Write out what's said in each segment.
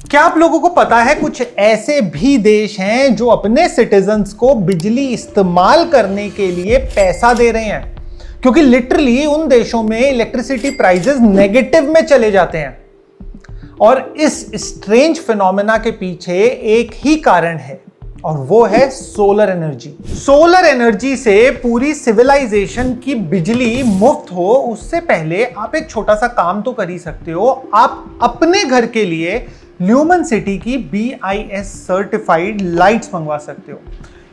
क्या आप लोगों को पता है कुछ ऐसे भी देश हैं जो अपने सिटीजन्स को बिजली इस्तेमाल करने के लिए पैसा दे रहे हैं, क्योंकि लिटरली उन देशों में इलेक्ट्रिसिटी प्राइसेस नेगेटिव में चले जाते हैं। और इस स्ट्रेंज फिनोमेना के पीछे एक ही कारण है और वो है सोलर एनर्जी। सोलर एनर्जी से पूरी सिविलाइजेशन की बिजली मुफ्त हो उससे पहले आप एक छोटा सा काम तो कर ही सकते हो। आप अपने घर के लिए ल्यूमन सिटी की BIS सर्टिफाइड लाइट्स मंगवा सकते हो।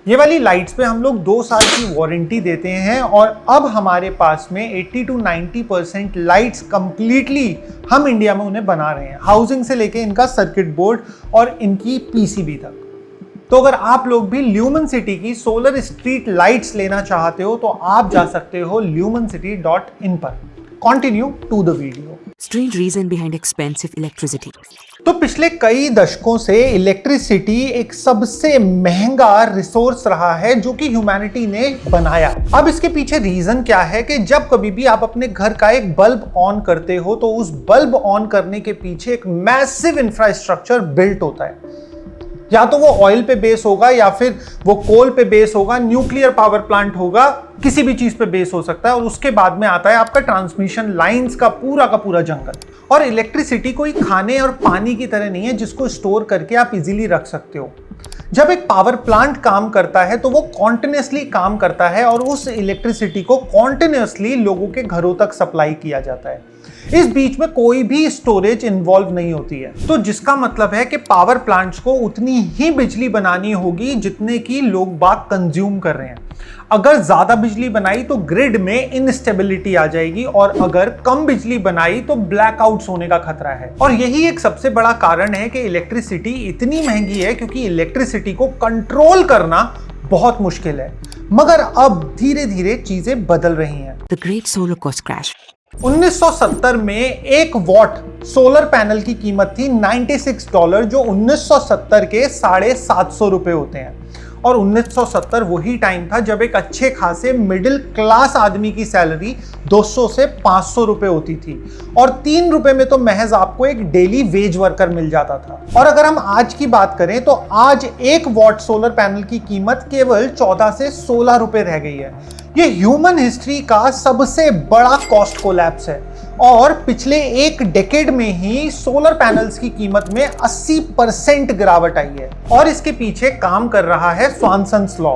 ये वाली लाइट्स पे हम लोग 2 साल की वारंटी देते हैं और अब हमारे पास में 80 to 90% लाइट्स कंप्लीटली हम इंडिया में उन्हें बना रहे हैं, हाउसिंग से लेके इनका सर्किट बोर्ड और इनकी PCB तक। तो अगर आप लोग भी ल्यूमन सिटी की सोलर स्ट्रीट लाइट्स लेना चाहते हो तो आप जा सकते हो lumencity.in पर। Continue to the video. Strange reason behind expensive electricity. तो पिछले कई दशकों से इलेक्ट्रिसिटी एक सबसे महंगा रिसोर्स रहा है जो कि ह्यूमैनिटी ने बनाया। अब इसके पीछे रीजन क्या है कि जब कभी भी आप अपने घर का एक बल्ब ऑन करते हो तो उस बल्ब ऑन करने के पीछे एक मैसिव इंफ्रास्ट्रक्चर बिल्ट होता है। या तो वो ऑयल पे बेस होगा या फिर वो कोल पे बेस होगा, न्यूक्लियर पावर प्लांट होगा, किसी भी चीज पे बेस हो सकता है। और उसके बाद में आता है आपका ट्रांसमिशन लाइंस का पूरा जंगल। और इलेक्ट्रिसिटी कोई खाने और पानी की तरह नहीं है जिसको स्टोर करके आप इजीली रख सकते हो। जब एक पावर प्लांट काम करता है तो वो कॉन्टिन्यूसली काम करता है और उस इलेक्ट्रिसिटी को कॉन्टिन्यूसली लोगों के घरों तक सप्लाई किया जाता है। इस बीच में कोई भी स्टोरेज इन्वॉल्व नहीं होती है, तो जिसका मतलब है कि पावर प्लांट्स को उतनी ही बिजली बनानी होगी जितने की लोग बाग कंज्यूम कर रहे हैं। अगर ज्यादा बिजली बनाई तो ग्रिड में इनस्टेबिलिटी आ जाएगी और अगर कम बिजली बनाई तो ब्लैकआउट्स होने का खतरा है। और यही एक सबसे बड़ा कारण है कि इलेक्ट्रिसिटी इतनी महंगी है, क्योंकि इलेक्ट्रिसिटी को कंट्रोल करना बहुत मुश्किल है। मगर अब धीरे धीरे चीजें बदल रही हैं। The Great Solar Cost Crash. 1970 में 1 वॉट सोलर पैनल की कीमत थी $96, जो 1970 के 750 रुपए होते हैं। और 1970 वही टाइम था जब एक अच्छे खासे मिडिल क्लास आदमी की सैलरी 200 से 500 रुपए होती थी और 3 रुपए में तो महज आपको एक डेली वेज वर्कर मिल जाता था। और अगर हम आज की बात करें तो आज 1 वॉट सोलर पैनल की कीमत केवल 14 से 16 रुपए रह गई है। ये ह्यूमन हिस्ट्री का सबसे बड़ा कॉस्ट कोलैप्स है और पिछले 1 डेकेड में ही सोलर पैनल्स की कीमत में 80% गिरावट आई है। और इसके पीछे काम कर रहा है स्वानसन्स लॉ।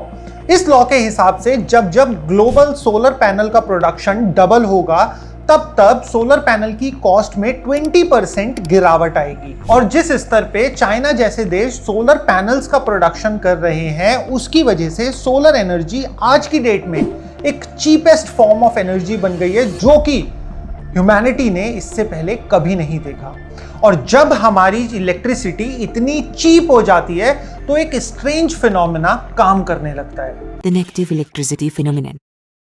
इस लॉ के हिसाब से जब जब ग्लोबल सोलर पैनल का प्रोडक्शन डबल होगा तब तब सोलर पैनल की कॉस्ट में 20% गिरावट आएगी। और जिस स्तर पे चाइना जैसे देश सोलर पैनल्स का प्रोडक्शन कर रहे हैं उसकी वजह से सोलर एनर्जी आज की डेट में एक चीपेस्ट फॉर्म ऑफ एनर्जी बन गई है, जो कि ह्यूमैनिटी ने इससे पहले कभी नहीं देखा। और जब हमारी इलेक्ट्रिसिटी इतनी चीप हो जाती है तो एक स्ट्रेंज फिनोमेना काम करने लगता है। The negative electricity phenomenon.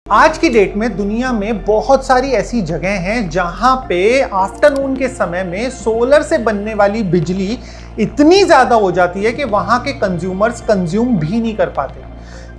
आज की डेट में दुनिया में बहुत सारी ऐसी जगह हैं जहां पे आफ्टरनून के समय में सोलर से बनने वाली बिजली इतनी ज्यादा हो जाती है कि वहां के कंज्यूमर्स कंज्यूम भी नहीं कर पाते,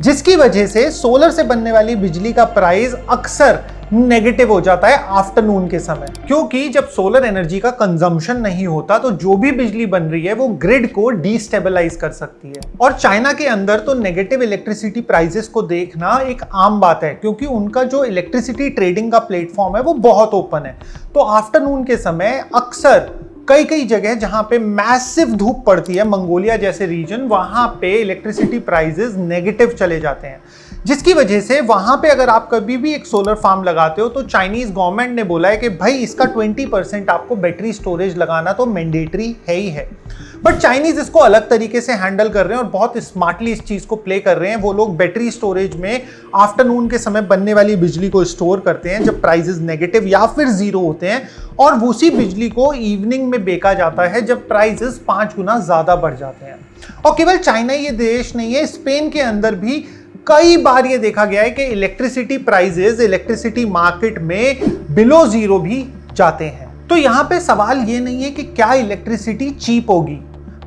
जिसकी वजह से सोलर से बनने वाली बिजली का प्राइस अक्सर नेगेटिव हो जाता है आफ्टरनून के समय। क्योंकि जब सोलर एनर्जी का कंजम्पशन नहीं होता तो जो भी बिजली बन रही है वो ग्रिड को डिस्टेबलाइज कर सकती है। और चाइना के अंदर तो नेगेटिव इलेक्ट्रिसिटी प्राइसेस को देखना एक आम बात है, क्योंकि उनका जो इलेक्ट्रिसिटी ट्रेडिंग का प्लेटफॉर्म है वो बहुत ओपन है। तो आफ्टरनून के समय अक्सर कई जगह जहां पे मैसिव धूप पड़ती है, मंगोलिया जैसे रीजन, वहां पे इलेक्ट्रिसिटी प्राइसेस नेगेटिव चले जाते हैं, जिसकी वजह से वहां पे अगर आप कभी भी एक सोलर फार्म लगाते हो तो चाइनीज गवर्नमेंट ने बोला है कि भाई इसका 20% आपको बैटरी स्टोरेज लगाना तो मैंडेटरी है ही है। बट चाइनीज इसको अलग तरीके से हैंडल कर रहे हैं और बहुत स्मार्टली इस चीज को प्ले कर रहे हैं। वो लोग बैटरी स्टोरेज में आफ्टरनून के समय बनने वाली बिजली को स्टोर करते हैं जब प्राइसेस नेगेटिव या फिर 0 होते हैं, और उसी बिजली को इवनिंग में बेचा जाता है जब प्राइसेस 5 गुना ज्यादा बढ़ जाते हैं। और केवल चाइना ये देश नहीं है, स्पेन के अंदर भी कई बार ये देखा गया है कि इलेक्ट्रिसिटी प्राइसेस इलेक्ट्रिसिटी मार्केट में बिलो 0 भी जाते हैं। तो यहाँ पे सवाल ये नहीं है कि क्या इलेक्ट्रिसिटी चीप होगी,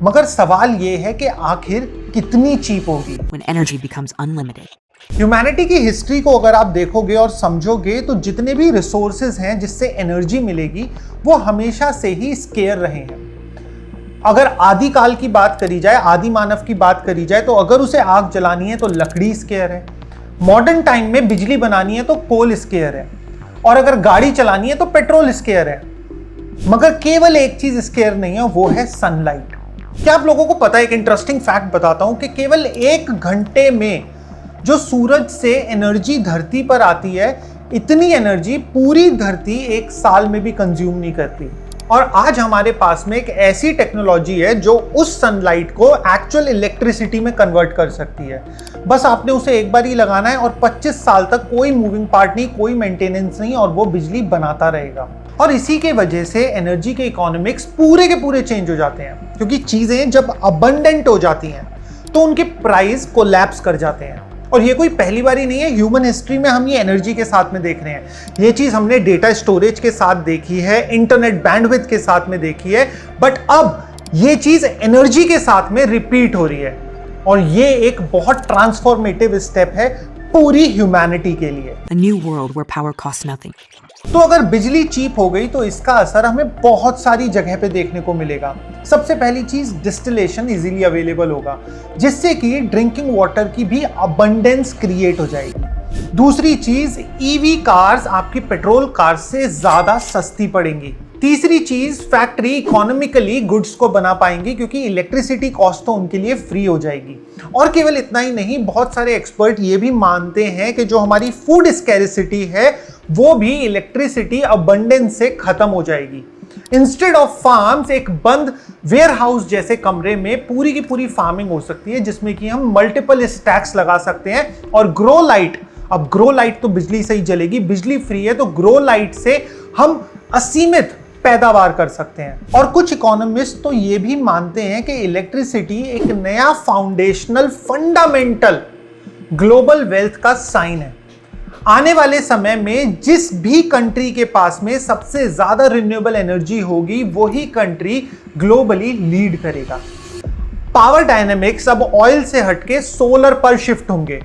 मगर सवाल ये है कि आखिर कितनी चीप होगी। When energy becomes unlimited. Humanity की हिस्ट्री को अगर आप देखोगे और समझोगे तो जितने भी रिसोर्सेज हैं जिससे एनर्जी मिलेगी वो हमेशा से ही स्केयर रहे हैं। अगर आदि काल की बात करी जाए, आदि मानव की बात करी जाए, तो अगर उसे आग जलानी है तो लकड़ी स्केयर है। मॉडर्न टाइम में बिजली बनानी है तो कोल स्केयर है, और अगर गाड़ी चलानी है तो पेट्रोल स्केयर है। मगर केवल एक चीज स्केयर नहीं है, वो है सनलाइट। क्या आप लोगों को पता है, एक इंटरेस्टिंग फैक्ट बताता हूं कि केवल 1 घंटे में जो सूरज से एनर्जी धरती पर आती है, इतनी एनर्जी पूरी धरती 1 साल में भी कंज्यूम नहीं करती। और आज हमारे पास में एक ऐसी टेक्नोलॉजी है जो उस सनलाइट को एक्चुअल इलेक्ट्रिसिटी में कन्वर्ट कर सकती है। बस आपने उसे एक बार ही लगाना है और 25 साल तक कोई मूविंग पार्ट नहीं, कोई मेंटेनेंस नहीं, और वो बिजली बनाता रहेगा। और इसी के वजह से एनर्जी के इकोनॉमिक्स पूरे के पूरे चेंज हो जाते हैं, क्योंकि चीजें जब अबंडेंट हो जाती हैं तो उनके प्राइस कोलैप्स कर जाते हैं। और ये कोई पहली बार ही नहीं है, ह्यूमन हिस्ट्री में हम ये एनर्जी के साथ में देख रहे हैं। ये चीज हमने डेटा स्टोरेज के साथ देखी है, इंटरनेट बैंडविड्थ के साथ में देखी है, बट अब ये चीज एनर्जी के साथ में रिपीट हो रही है। और ये एक बहुत ट्रांसफॉर्मेटिव स्टेप है पूरी ह्यूमैनिटी के लिए। A new world where power costs nothing. तो अगर बिजली चीप हो गई तो इसका असर हमें बहुत सारी जगह पे देखने को मिलेगा। सबसे पहली चीज, डिस्टिलेशन इजीली अवेलेबल होगा, जिससे कि ड्रिंकिंग वाटर की भी अबंडेंस क्रिएट हो जाएगी। दूसरी चीज, ईवी कार्स आपकी पेट्रोल कार से ज्यादा सस्ती पड़ेंगी। तीसरी चीज, फैक्ट्री इकोनॉमिकली गुड्स को बना पाएंगी, क्योंकि इलेक्ट्रिसिटी कॉस्ट तो उनके लिए फ्री हो जाएगी। और केवल इतना ही नहीं, बहुत सारे एक्सपर्ट ये भी मानते हैं कि जो हमारी फूड स्कैरिसिटी है वो भी इलेक्ट्रिसिटी अबंडेंस से खत्म हो जाएगी। इंस्टेड ऑफ फार्म्स, एक बंद वेयर हाउस जैसे कमरे में पूरी की पूरी फार्मिंग हो सकती है, जिसमें कि हम मल्टीपल स्टैक्स लगा सकते हैं। और ग्रो लाइट, अब ग्रो लाइट तो बिजली से ही जलेगी, बिजली फ्री है, तो ग्रो लाइट से हम असीमित पैदावार कर सकते हैं। और कुछ इकोनॉमिस्ट तो ये भी मानते हैं कि इलेक्ट्रिसिटी एक नया फाउंडेशनल फंडामेंटल ग्लोबल वेल्थ का साइन है। आने वाले समय में जिस भी कंट्री के पास में सबसे ज्यादा रिन्यूएबल एनर्जी होगी, वही कंट्री ग्लोबली लीड करेगा। पावर डायनेमिक्स अब ऑयल से हटके सोलर पर शिफ्ट होंगे,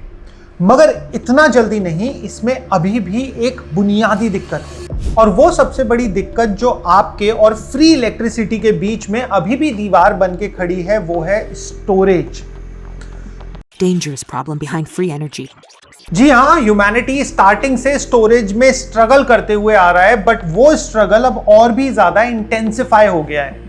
मगर इतना जल्दी नहीं, इसमें अभी भी एक बुनियादी दिक्कत है। और वो सबसे बड़ी दिक्कत जो आपके और फ्री इलेक्ट्रिसिटी के बीच में अभी भी दीवार बन के खड़ी है, वो है storage. Dangerous problem behind free energy. जी हाँ, ह्यूमैनिटी स्टार्टिंग से स्टोरेज में स्ट्रगल करते हुए आ रहा है, बट वो स्ट्रगल अब और भी ज्यादा इंटेंसिफाई हो गया है,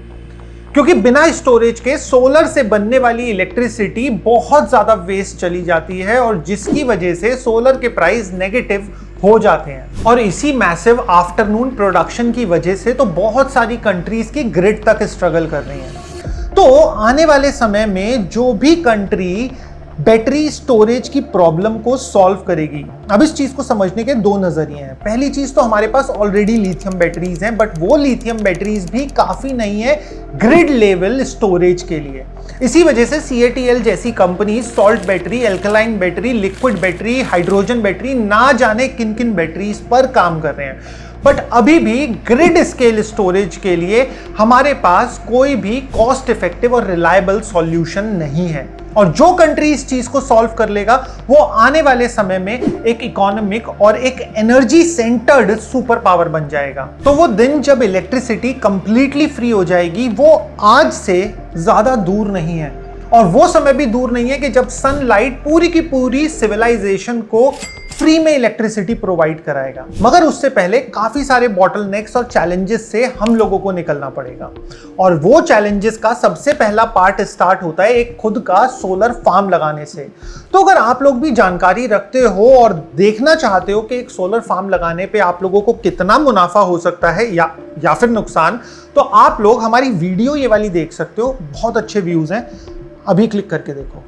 क्योंकि बिना स्टोरेज के सोलर से बनने वाली इलेक्ट्रिसिटी बहुत ज्यादा वेस्ट चली जाती है, और जिसकी वजह से सोलर के प्राइस नेगेटिव हो जाते हैं। और इसी मैसिव आफ्टरनून प्रोडक्शन की वजह से तो बहुत सारी कंट्रीज की ग्रिड तक स्ट्रगल कर रही हैं। तो आने वाले समय में जो भी कंट्री बैटरी स्टोरेज की प्रॉब्लम को सॉल्व करेगी, अब इस चीज को समझने के 2 नजरिए हैं। पहली चीज तो हमारे पास ऑलरेडी लिथियम बैटरीज हैं, बट वो लिथियम बैटरीज भी काफी नहीं है ग्रिड लेवल स्टोरेज के लिए। इसी वजह से CATL जैसी company salt battery, alkaline battery, liquid battery, hydrogen battery, ना जाने किन किन बैटरीज पर काम कर रहे हैं। बट अभी भी ग्रिड स्केल स्टोरेज के लिए हमारे पास कोई भी कॉस्ट इफेक्टिव और रिलायबल सॉल्यूशन नहीं है। और जो कंट्री इस चीज को सॉल्व कर लेगा, वो आने वाले समय में एक इकोनॉमिक और एक एनर्जी सेंटर्ड सुपर पावर बन जाएगा। तो वो दिन जब इलेक्ट्रिसिटी कंप्लीटली फ्री हो जाएगी, वो आज से ज्यादा दूर नहीं है। और वो समय भी दूर नहीं है कि जब सनलाइट पूरी की पूरी सिविलाइजेशन को फ्री में इलेक्ट्रिसिटी प्रोवाइड कराएगा। मगर उससे पहले काफी सारे बॉटलनेक्स और चैलेंजेस से हम लोगों को निकलना पड़ेगा। और वो चैलेंजेस का सबसे पहला पार्ट स्टार्ट होता है एक खुद का सोलर फार्म लगाने से। तो अगर आप लोग भी जानकारी रखते हो और देखना चाहते हो कि एक सोलर फार्म लगाने पे आप लोगों को कितना मुनाफा हो सकता है या फिर नुकसान, तो आप लोग हमारी वीडियो ये वाली देख सकते हो, बहुत अच्छे व्यूज हैं, अभी क्लिक करके देखो।